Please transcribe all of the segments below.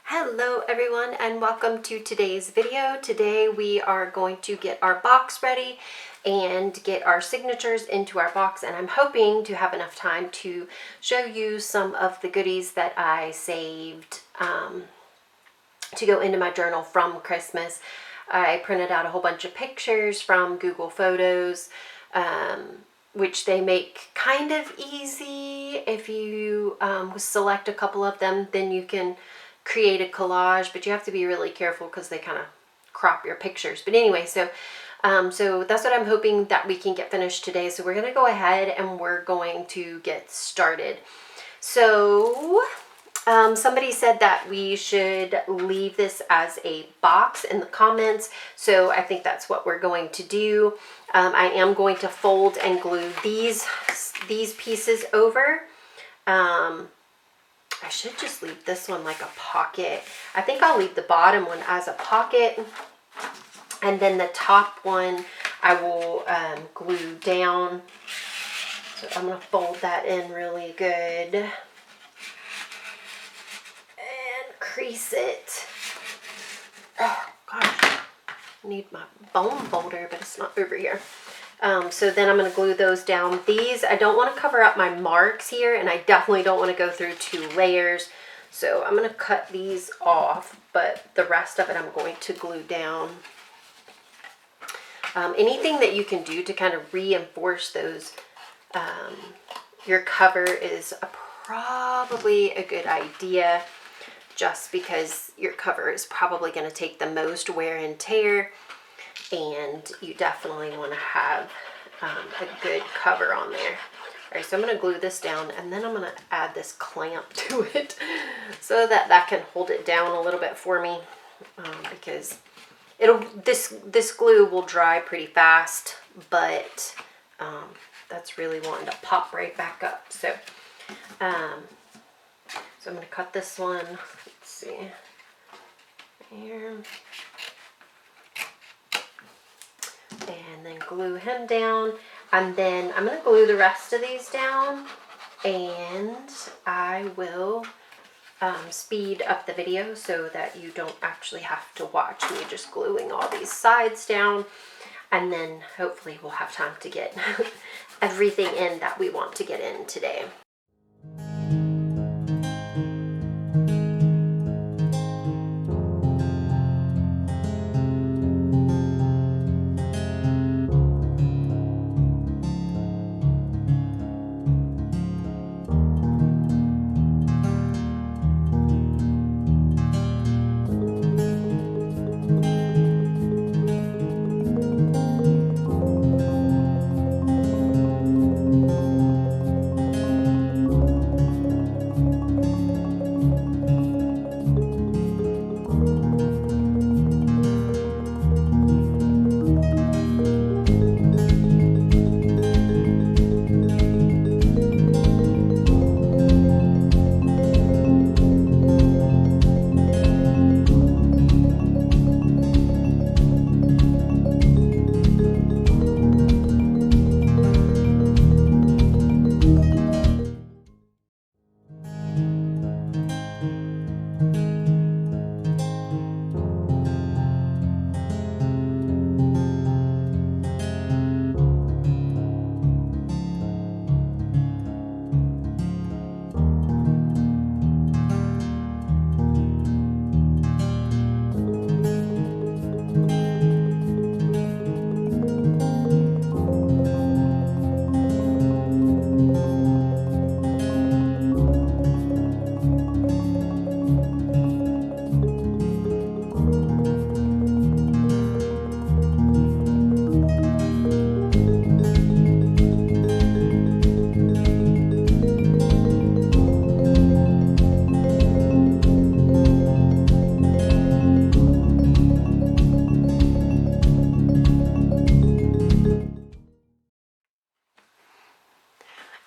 Hello everyone and welcome to today's video. Today we are going to get our box ready and get our signatures into our box, and I'm hoping to have enough time to show you some of the goodies that I saved to go into my journal from Christmas. I printed out a whole bunch of pictures from Google Photos, which they make kind of easy. If you select a couple of them, then you can create a collage, but you have to be really careful because they kind of crop your pictures. But anyway, so that's what I'm hoping that we can get finished today. So we're going to go ahead and we're going to get started. So somebody said that we should leave this as a box in the comments, so I think that's what we're going to do. I am going to fold and glue these pieces over. I should just leave this one like a pocket. I think I'll leave the bottom one as a pocket, and then the top one I will glue down. So I'm going to fold that in really good and crease it. Oh gosh, I need my bone folder, but it's not over here. So then I'm going to glue those down. These, I don't want to cover up my marks here, and I definitely don't want to go through 2 layers. So I'm going to cut these off, but the rest of it I'm going to glue down. Anything that you can do to kind of reinforce those, your cover is probably a good idea, just because your cover is probably going to take the most wear and tear. And you definitely want to have a good cover on there. All right, so I'm going to glue this down, and then I'm going to add this clamp to it so that that can hold it down a little bit for me, because this glue will dry pretty fast, but that's really wanting to pop right back up. So I'm going to cut this one. Let's see here. And then glue him down, and then I'm going to glue the rest of these down, and I will speed up the video so that you don't actually have to watch me just gluing all these sides down, and then hopefully we'll have time to get everything in that we want to get in today.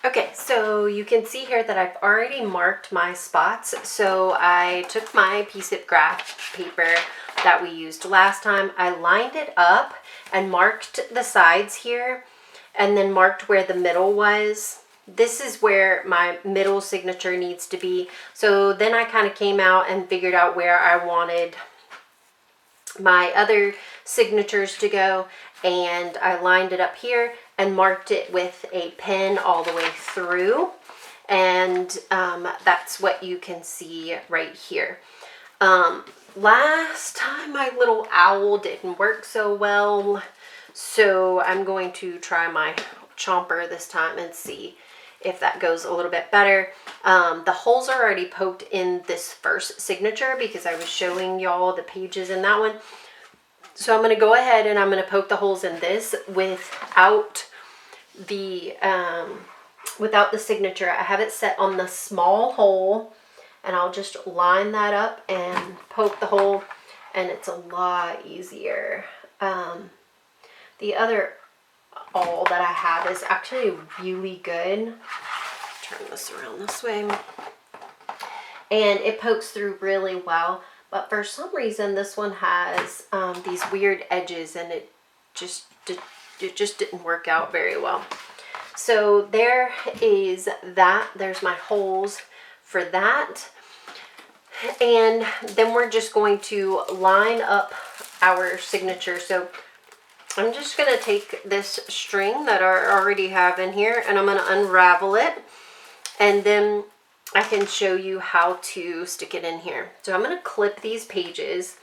Okay, so you can see here that I've already marked my spots. So I took my piece of graph paper, that we used last time. I lined it up and marked the sides here and then marked where the middle was. This is where my middle signature needs to be. So then I kind of came out and figured out where I wanted my other signatures to go, and I lined it up here and marked it with a pen all the way through, and that's what you can see right here. Last time my little owl didn't work so well, so I'm going to try my chomper this time and see if that goes a little bit better. The holes are already poked in this first signature because I was showing y'all the pages in that one. So I'm going to go ahead and I'm going to poke the holes in this without the signature. I have it set on the small hole, and I'll just line that up and poke the hole, and it's a lot easier. The other awl that I have is actually really good. Turn this around this way. And it pokes through really well, but for some reason this one has these weird edges, and it just didn't work out very well. So there is that. There's my holes for that. And then we're just going to line up our signature. So I'm just going to take this string that I already have in here, and I'm going to unravel it, and then I can show you how to stick it in here. So I'm going to clip these pages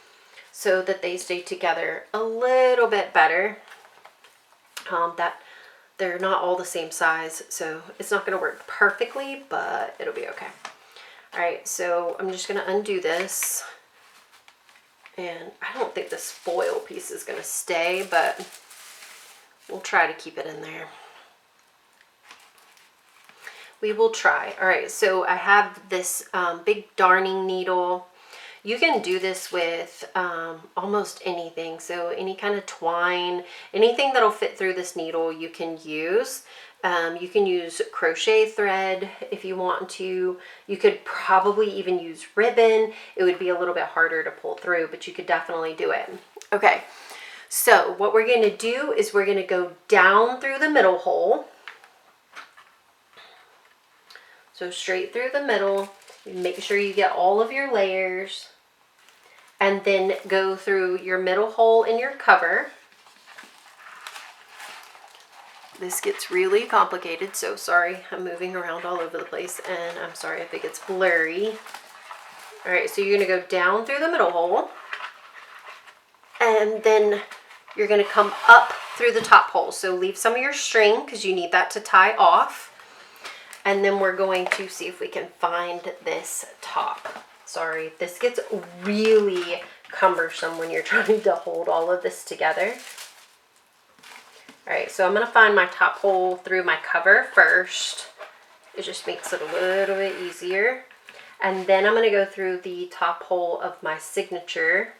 so that they stay together a little bit better. That they're not all the same size, so it's not going to work perfectly, but it'll be okay. All right, so I'm just going to undo this. And I don't think this foil piece is going to stay, but we'll try to keep it in there. We will try. All right, so I have this big darning needle. You can do this with almost anything. So any kind of twine, anything that'll fit through this needle you can use. You can use crochet thread if you want to. You could probably even use ribbon. It would be a little bit harder to pull through, but you could definitely do it. Okay, so what we're going to do is we're going to go down through the middle hole. So straight through the middle. Make sure you get all of your layers. And then go through your middle hole in your cover. This gets really complicated, so sorry. I'm moving around all over the place, and I'm sorry if it gets blurry. All right, so you're going to go down through the middle hole, and then you're going to come up through the top hole. So leave some of your string because you need that to tie off. And then we're going to see if we can find this top. Sorry, this gets really cumbersome when you're trying to hold all of this together. All right, so I'm going to find my top hole through my cover first. It just makes it a little bit easier. And then I'm going to go through the top hole of my signature.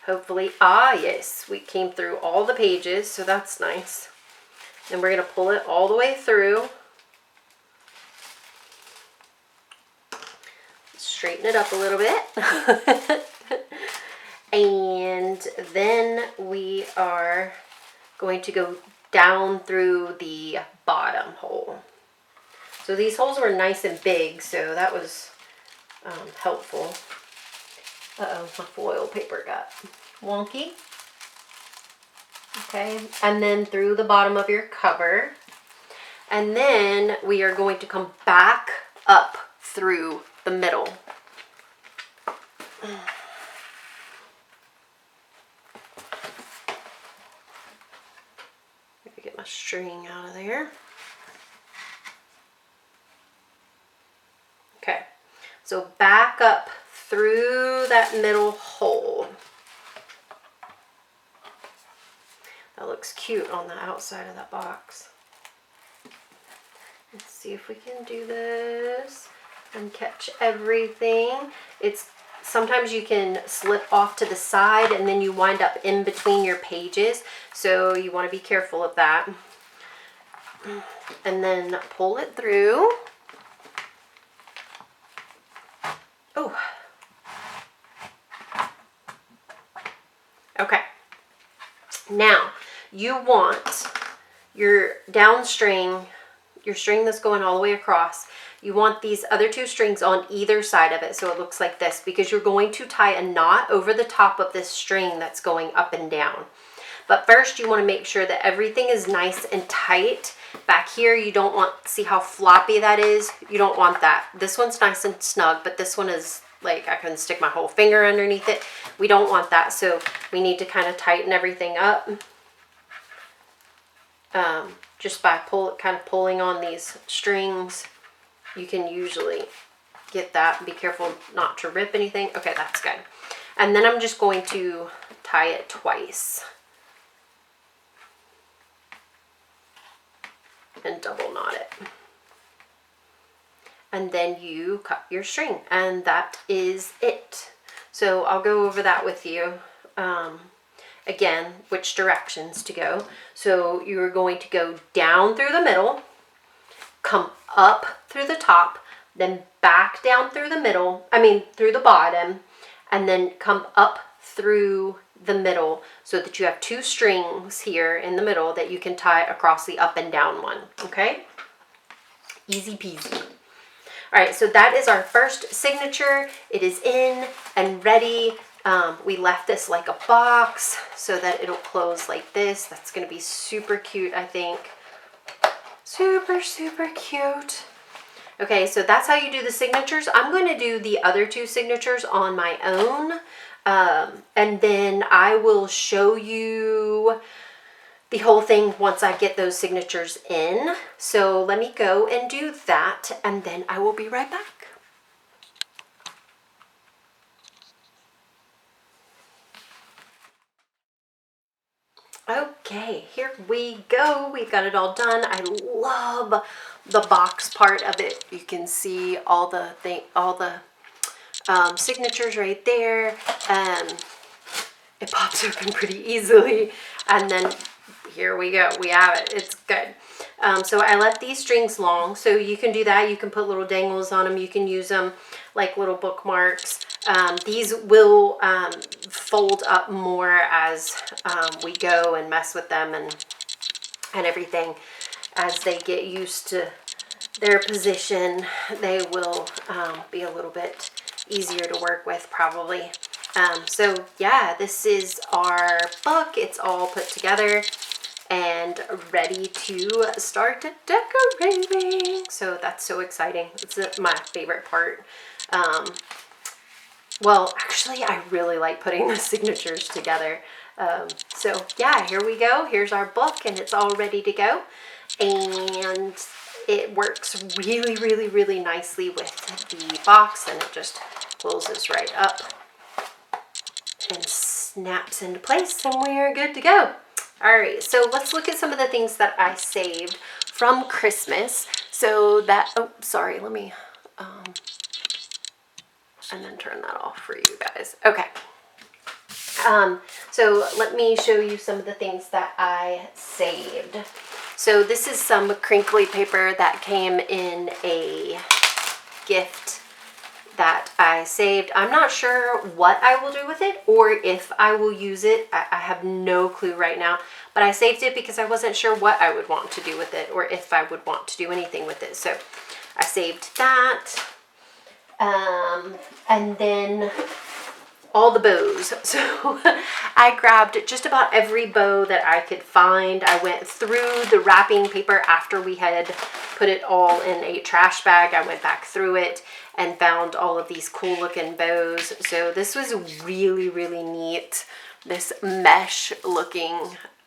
Hopefully, yes, we came through all the pages, so that's nice. And we're going to pull it all the way through. Straighten it up a little bit. And then we are going to go down through the bottom hole. So these holes were nice and big, so that was helpful. Uh-oh, my foil paper got wonky. Okay, and then through the bottom of your cover. And then we are going to come back up through the middle. Let me get my string out of there. Okay, so back up through that middle hole. That looks cute on the outside of that box. Let's see if we can do this and catch everything. It's sometimes you can slip off to the side and then you wind up in between your pages, so you want to be careful of that. And then pull it through. Oh. Now, you want your down string, your string that's going all the way across, you want these other two strings on either side of it so it looks like this, because you're going to tie a knot over the top of this string that's going up and down. But first you want to make sure that everything is nice and tight. Back here you don't want, see how floppy that is? You don't want that. This one's nice and snug, but this one is like I can stick my whole finger underneath it. We don't want that, so we need to kind of tighten everything up. Just by kind of pulling on these strings, you can usually get that. Be careful not to rip anything. Okay, that's good. And then I'm just going to tie it twice and double knot it. And then you cut your string, and that is it. So I'll go over that with you. Again, which directions to go. So you're going to go down through the middle, come up through the top, then back down through the middle, through the bottom, and then come up through the middle so that you have two strings here in the middle that you can tie across the up and down one, okay? Easy peasy. All right, so that is our first signature. It is in and ready. We left this like a box so that it'll close like this. That's going to be super cute, I think. Super, super cute. Okay, so that's how you do the signatures. I'm going to do the other two signatures on my own. And then I will show you the whole thing once I get those signatures in. So let me go and do that, and then I will be right back. Okay, here we go. We've got it all done. I love the box part of it. You can see all the signatures right there. It pops open pretty easily, and then here we go. We have it. It's good. So I left these strings long, so you can do that. You can put little dangles on them. You can use them like little bookmarks. These will fold up more as we go and mess with them and everything. As they get used to their position, they will be a little bit easier to work with probably. So yeah, this is our book. It's all put together and ready to start decorating. So that's so exciting. It's my favorite part. Well, actually, I really like putting the signatures together. So yeah, here we go. Here's our book, and it's all ready to go. And it works really, really, really nicely with the box, and it just closes right up and snaps into place, and we are good to go. All right, so let's look at some of the things that I saved from Christmas. So that, oh, sorry, let me, and then turn that off for you guys. Okay. So let me show you some of the things that I saved. So this is some crinkly paper that came in a gift that I saved. I'm not sure what I will do with it or if I will use it. I have no clue right now, but I saved it because I wasn't sure what I would want to do with it or if I would want to do anything with it. So I saved that. And then all the bows. So I grabbed just about every bow that I could find. I went through the wrapping paper after we had put it all in a trash bag. I went back through it and found all of these cool looking bows. So this was really, really neat. This mesh looking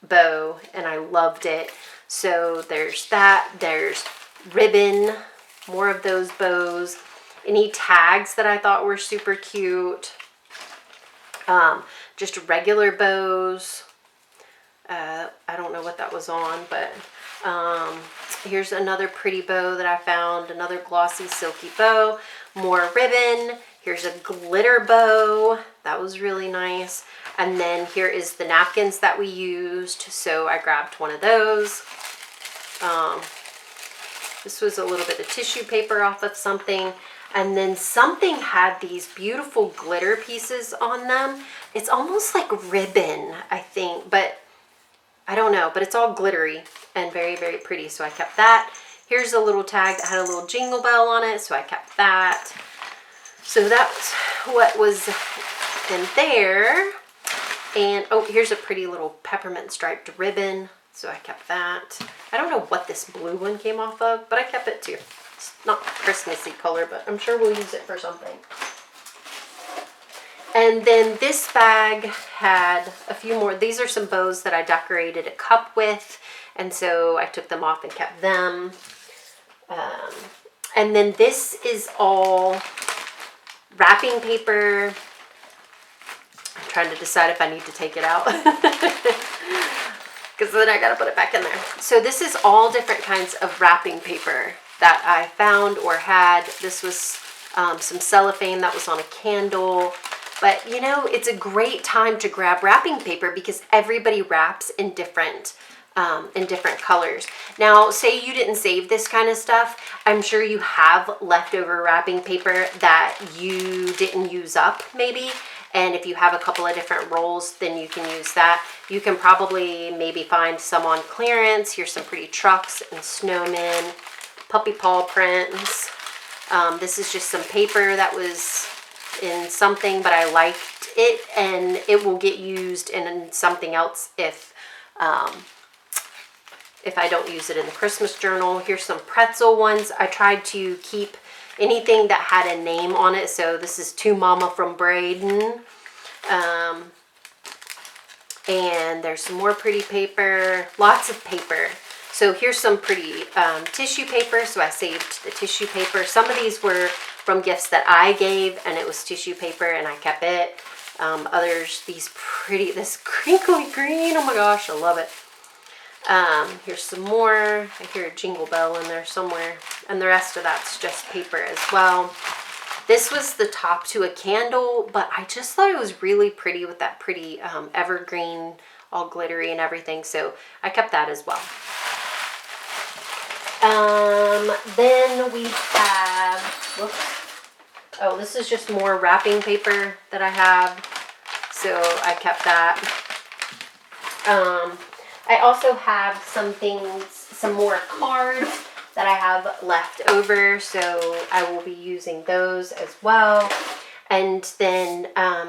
bow, and I loved it. So there's that. There's ribbon, more of those bows. Any tags that I thought were super cute. Just regular bows. I don't know what that was on, but here's another pretty bow that I found, another glossy silky bow, more ribbon. Here's a glitter bow. That was really nice. And then here is the napkins that we used. So I grabbed one of those. This was a little bit of tissue paper off of something. And then something had these beautiful glitter pieces on them. It's almost like ribbon, I think, but I don't know, but it's all glittery and very, very pretty. So I kept that. Here's a little tag that had a little jingle bell on it. So I kept that. So that's what was in there. And oh, here's a pretty little peppermint striped ribbon. So I kept that. I don't know what this blue one came off of, but I kept it too. It's not Christmassy color, but I'm sure we'll use it for something. And then this bag had a few more. These are some bows that I decorated a cup with. And so I took them off and kept them. And then this is all wrapping paper. I'm trying to decide if I need to take it out. Because then I got to put it back in there. So this is all different kinds of wrapping paper that I found or had. This was some cellophane that was on a candle. But, you know, it's a great time to grab wrapping paper because everybody wraps in different colors. Now, say you didn't save this kind of stuff. I'm sure you have leftover wrapping paper that you didn't use up, maybe. And if you have a couple of different rolls, then you can use that. You can probably maybe find some on clearance. Here's some pretty trucks and snowmen, puppy paw prints. This is just some paper that was in something, but I liked it, and it will get used in something else if I don't use it in the Christmas journal. Here's some pretzel ones. I tried to keep anything that had a name on it. So this is To Mama from Braden. And there's some more pretty paper, lots of paper. So here's some pretty tissue paper. So I saved the tissue paper. Some of these were from gifts that I gave, and it was tissue paper, and I kept it. Others, this crinkly green. Oh my gosh, I love it. Here's some more. I hear a jingle bell in there somewhere. And the rest of that's just paper as well. This was the top to a candle, but I just thought it was really pretty with that pretty evergreen, all glittery and everything. So I kept that as well. Then we have, whoops. Oh, this is just more wrapping paper that I have. So I kept that. I also have some things, some more cards that I have left over. So I will be using those as well. And then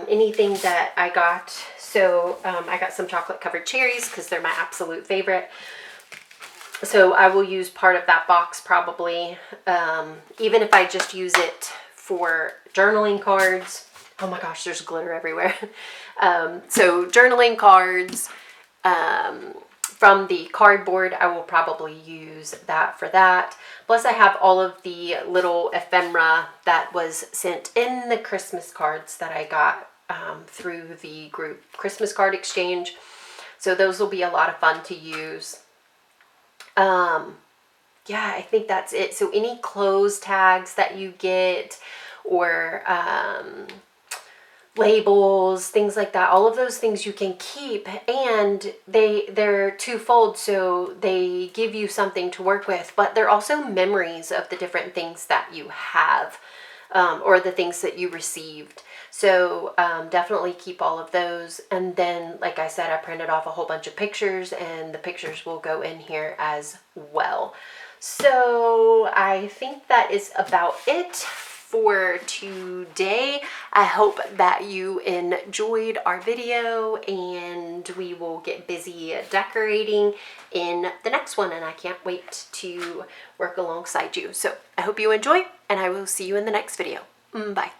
anything that I got. So I got some chocolate covered cherries because they're my absolute favorite. So I will use part of that box probably, even if I just use it for journaling cards. Oh my gosh, there's glitter everywhere. So journaling cards, from the cardboard, I will probably use that for that. Plus I have all of the little ephemera that was sent in the Christmas cards that I got through the group Christmas card exchange. So those will be a lot of fun to use. Yeah, I think that's it. So any clothes tags that you get or labels, things like that, all of those things you can keep, and they're twofold, so they give you something to work with, but they're also memories of the different things that you have, or the things that you received. So definitely keep all of those. And then, like I said, I printed off a whole bunch of pictures, and the pictures will go in here as well. So I think that is about it for today. I hope that you enjoyed our video, and we will get busy decorating in the next one, and I can't wait to work alongside you. So I hope you enjoy, and I will see you in the next video. Bye.